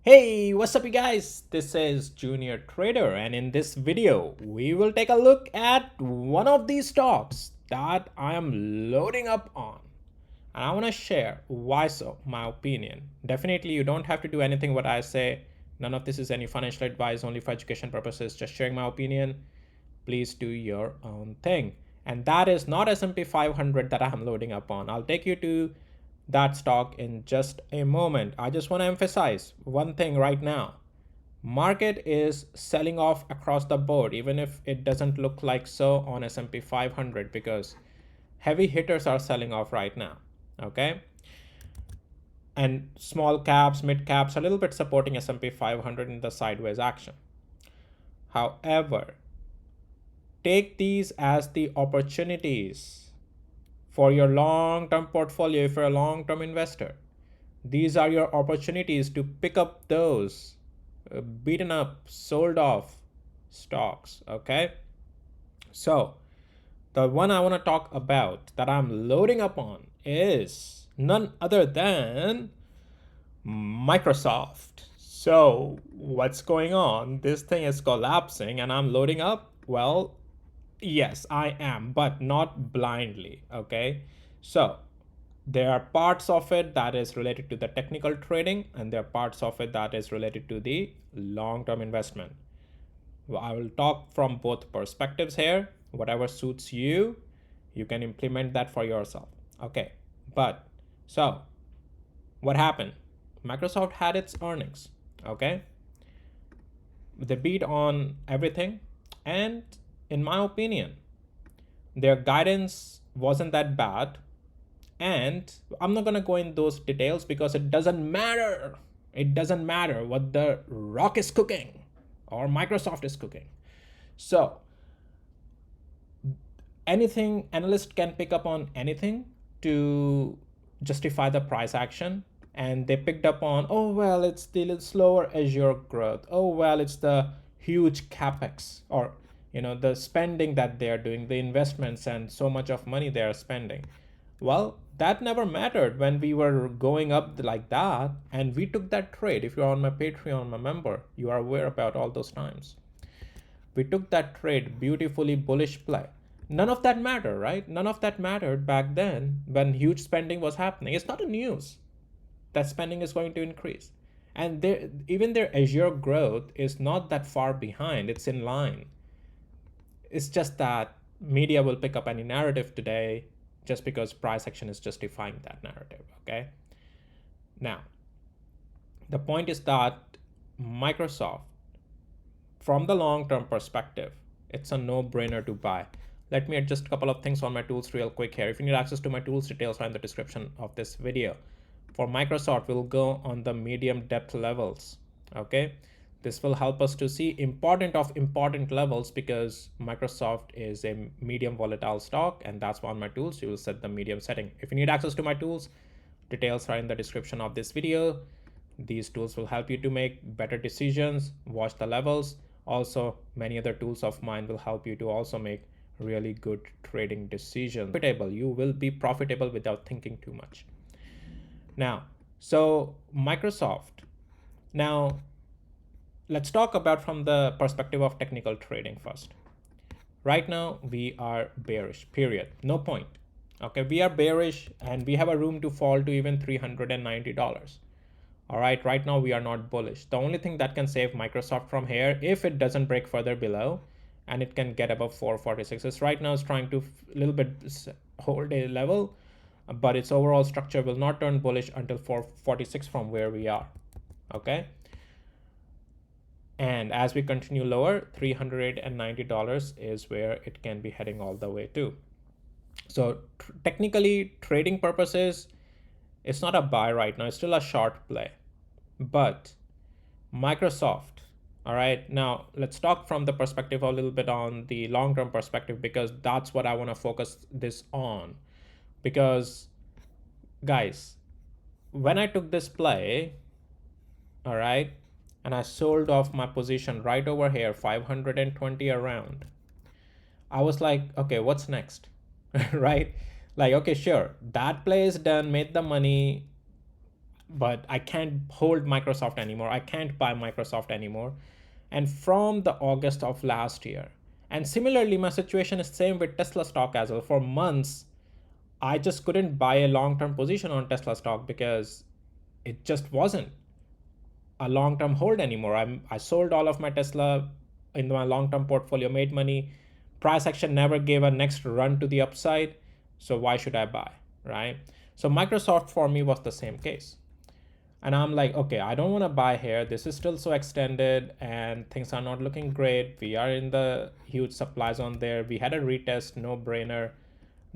Hey, what's up you guys? This is Junior Trader and in this video, we will take a look at one of these stocks that I am loading up on. And I want to share why so, my opinion. Definitely you don't have to do anything what I say. None of this is any financial advice, only for education purposes, just sharing my opinion. Please do your own thing. And that is not S&P 500 that I'm loading up on. I'll take you to that stock in just a moment. I just want to emphasize one thing right now. Market is selling off across the board, even if it doesn't look like so on S&P 500, because heavy hitters are selling off right now. Okay, and small caps, mid caps, a little bit supporting S&P 500 in the sideways action. However, take these as the opportunities for your long-term portfolio. If you're a long-term investor, these are your opportunities to pick up those beaten up, sold off stocks. Okay, so the one I want to talk about that I'm loading up on is none other than Microsoft. So what's going on? This thing is collapsing and I'm loading up. Well, yes, I am, but not blindly. Okay, so there are parts of it that is related to the technical trading and there are parts of it that is related to the long-term investment. Well, I will talk from both perspectives here. Whatever suits you, you can implement that for yourself. Okay, but so what happened? Microsoft had its earnings. Okay, they beat on everything, and in my opinion, their guidance wasn't that bad. And I'm not gonna go in those details because it doesn't matter. It doesn't matter what the rock is cooking or Microsoft is cooking. So anything, analyst can pick up on anything to justify the price action. And they picked up on, oh well, it's the slower Azure growth, oh well, it's the huge capex, or the spending that they are doing, the investments, and so much of money they are spending. Well, that never mattered when we were going up like that, and we took that trade. If you're on my Patreon, my member, you are aware about all those times. We took that trade, beautifully bullish play. None of that mattered, right? None of that mattered back then when huge spending was happening. It's not a news that spending is going to increase. And even their Azure growth is not that far behind, it's in line. It's just that media will pick up any narrative today just because price action is justifying that narrative. Okay. Now, the point is that Microsoft, from the long term perspective, it's a no brainer to buy. Let me adjust a couple of things on my tools real quick here. If you need access to my tools, details are in the description of this video. For Microsoft, we'll go on the medium depth levels. Okay, this will help us to see important levels because Microsoft is a medium volatile stock, and that's on my tools. You will set the medium setting. If you need access to my tools, details are in the description of this video. These tools will help you to make better decisions, watch the levels. Also, many other tools of mine will help you to also make really good trading decisions. You will be profitable without thinking too much. Now, so Microsoft. Now, let's talk about from the perspective of technical trading first. Right now, we are bearish, period. No point. Okay, we are bearish and we have a room to fall to even $390. All right now we are not bullish. The only thing that can save Microsoft from here, if it doesn't break further below and it can get above 446, is right now it's trying to a little bit hold a level, but its overall structure will not turn bullish until 446 from where we are. Okay, and as we continue lower, $390 is where it can be heading all the way to. So technically, trading purposes, it's not a buy right now, it's still a short play. But Microsoft, all right, now let's talk from the perspective a little bit on the long-term perspective, because that's what I want to focus this on. Because guys, when I took this play, all right, and I sold off my position right over here, 520 around, I was like, okay, what's next? Right? Like, okay, sure, that play is done, made the money. but I can't hold Microsoft anymore. I can't buy Microsoft anymore. And from the August of last year, and similarly, my situation is same with Tesla stock as well. For months, I just couldn't buy a long-term position on Tesla stock because it just wasn't a long-term hold anymore. I sold all of my Tesla in my long-term portfolio, made money. Price action never gave a next run to the upside. So why should I buy, right? So Microsoft for me was the same case. And I'm like, okay, I don't want to buy here. This is still so extended and things are not looking great. We are in the huge supplies on there. We had a retest, no brainer,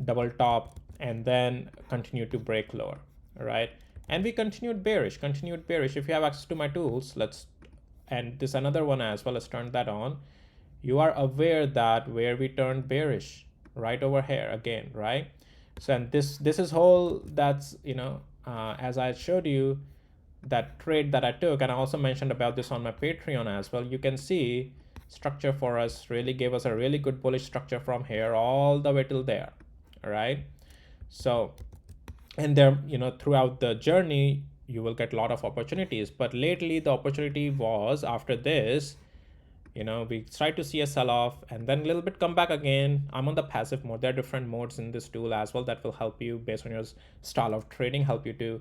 double top, and then continue to break lower, right? And we continued bearish. If you have access to my tools, and this another one as well, let's turn that on. You are aware that where we turned bearish, right over here again, right? So, and this is whole, that's, as I showed you, that trade that I took, and I also mentioned about this on my Patreon as well. You can see structure for us really gave us a really good bullish structure from here all the way till there. All right. So, and there, throughout the journey, you will get a lot of opportunities. But lately, the opportunity was after this, we tried to see a sell-off and then a little bit come back again. I'm on the passive mode. There are different modes in this tool as well that will help you based on your style of trading, help you to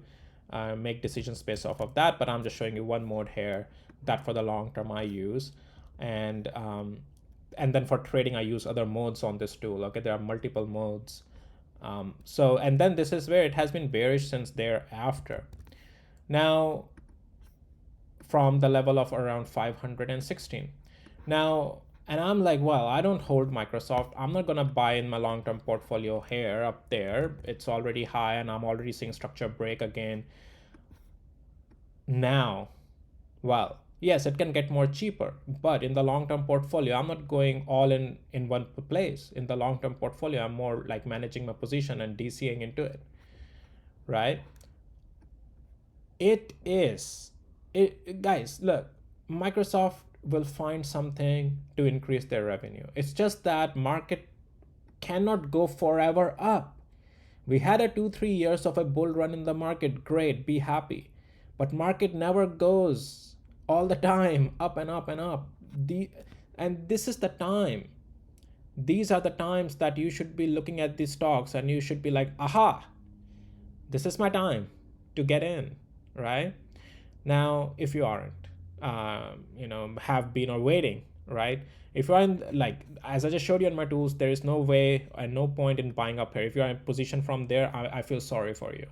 make decisions based off of that. But I'm just showing you one mode here that for the long term I use. And then for trading, I use other modes on this tool. Okay, there are multiple modes. So, and then this is where it has been bearish since thereafter. Now, from the level of around 516. Now, and I'm like, well, I don't hold Microsoft. I'm not going to buy in my long-term portfolio here, up there. It's already high and I'm already seeing structure break again. Now, well, yes, it can get more cheaper, but in the long-term portfolio, I'm not going all in one place. In the long-term portfolio, I'm more like managing my position and DCing into it, right? Guys, look, Microsoft will find something to increase their revenue. It's just that market cannot go forever up. We had a 2-3 years of a bull run in the market, great, be happy. But market never goes all the time up and up and up. And this is the time. These are the times that you should be looking at these stocks and you should be like, aha, this is my time to get in, right? Now, if you aren't, have been or waiting, right? If you're in, like, as I just showed you on my tools, there is no way and no point in buying up here. If you're in position from there, I feel sorry for you.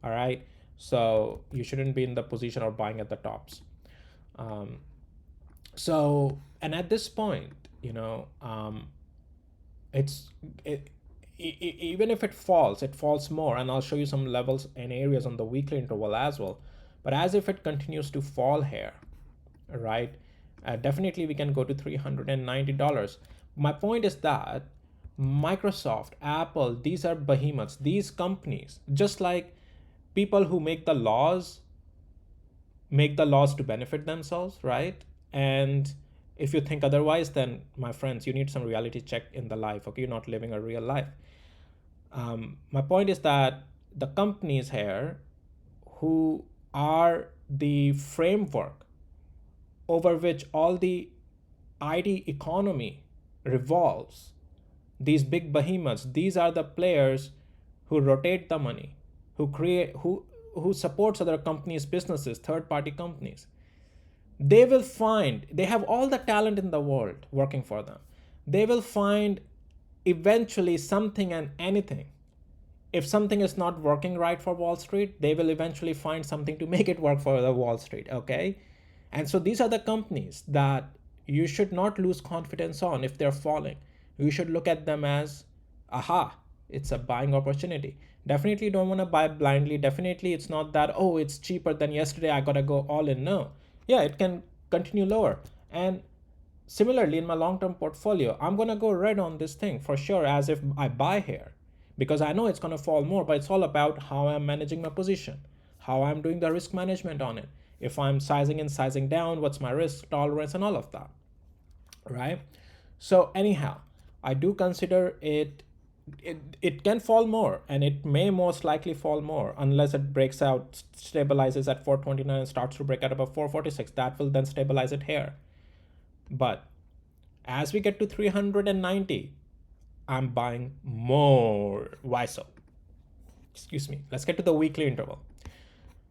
All right. So you shouldn't be in the position of buying at the tops. And at this point, even if it falls more, and I'll show you some levels and areas on the weekly interval as well. But as if it continues to fall here, right? Definitely we can go to $390. My point is that Microsoft, Apple, these are behemoths. These companies, just like people who make the laws to benefit themselves, right? And if you think otherwise, then my friends, you need some reality check in the life. Okay, you're not living a real life. My point is that the companies here who are the framework over which all the IT economy revolves, these big behemoths, these are the players who rotate the money, who supports other companies' businesses, third-party companies. They have all the talent in the world working for them. They will find eventually something and anything. If something is not working right for Wall Street, they will eventually find something to make it work for the Wall Street, okay? And so these are the companies that you should not lose confidence on if they're falling. You should look at them as, aha, it's a buying opportunity. Definitely don't want to buy blindly. Definitely it's not that, oh, it's cheaper than yesterday, I gotta go all in. No. Yeah, it can continue lower. And similarly, in my long-term portfolio, I'm gonna go red on this thing for sure as if I buy here, because I know it's going to fall more, but it's all about how I'm managing my position, how I'm doing the risk management on it. If I'm sizing in, sizing down, what's my risk tolerance and all of that, right? So anyhow, I do consider it it can fall more, and it may most likely fall more unless it breaks out, stabilizes at 429 and starts to break out above 446. That will then stabilize it here. But as we get to 390, I'm buying more. Why so? Excuse me. Let's get to the weekly interval.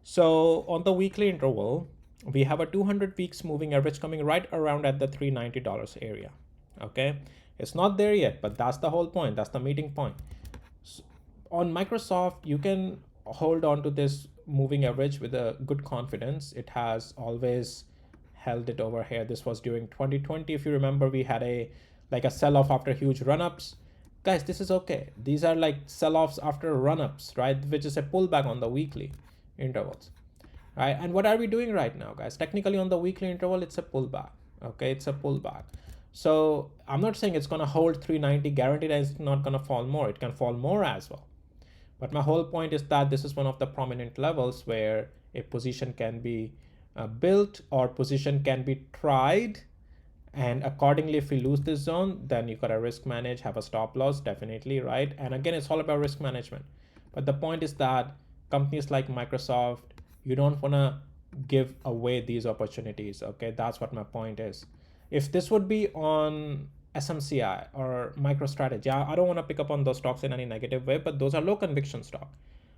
So on the weekly interval, we have a 200 weeks moving average coming right around at the $390 area. Okay, it's not there yet, but that's the whole point. That's the meeting point. So on Microsoft, you can hold on to this moving average with a good confidence. It has always held it over here. This was during 2020. If you remember, we had a sell-off after huge run-ups. Guys, this is okay. These are like sell-offs after run-ups, right? Which is a pullback on the weekly intervals, right? And what are we doing right now, guys? Technically on the weekly interval, it's a pullback. Okay, it's a pullback. So I'm not saying it's going to hold 390 guaranteed, and it's not going to fall more. It can fall more as well. But my whole point is that this is one of the prominent levels where a position can be built or position can be tried. And accordingly, if we lose this zone, then you got to risk manage, have a stop loss, definitely, right? And again, it's all about risk management. But the point is that companies like Microsoft, you don't want to give away these opportunities. Okay, that's what my point is. If this would be on SMCI or MicroStrategy, I don't want to pick up on those stocks in any negative way, but those are low conviction stock.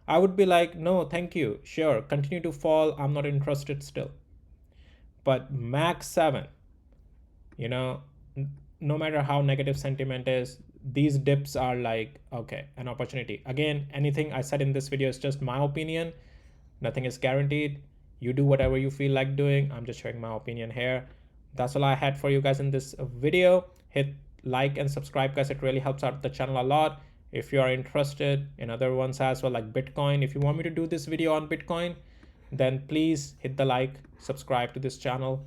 I would be like, no, thank you. Sure, continue to fall. I'm not interested still. But Max 7, you know, no matter how negative sentiment is, these dips are like, okay, an opportunity. Again, anything I said in this video is just my opinion. Nothing is guaranteed. You do whatever you feel like doing. I'm just sharing my opinion here. That's all I had for you guys in this video. Hit like and subscribe, guys. It really helps out the channel a lot. If you are interested in other ones as well, like Bitcoin, if you want me to do this video on Bitcoin, then please hit the like, subscribe to this channel,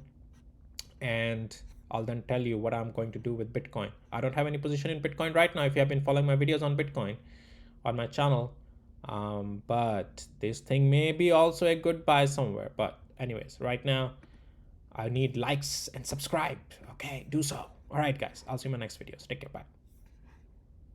and I'll then tell you what I'm going to do with Bitcoin. I don't have any position in Bitcoin right now if you have been following my videos on Bitcoin on my channel. But this thing may be also a good buy somewhere. But anyways, right now, I need likes and subscribe. Okay, do so. All right, guys, I'll see you in my next videos. Take care. Bye.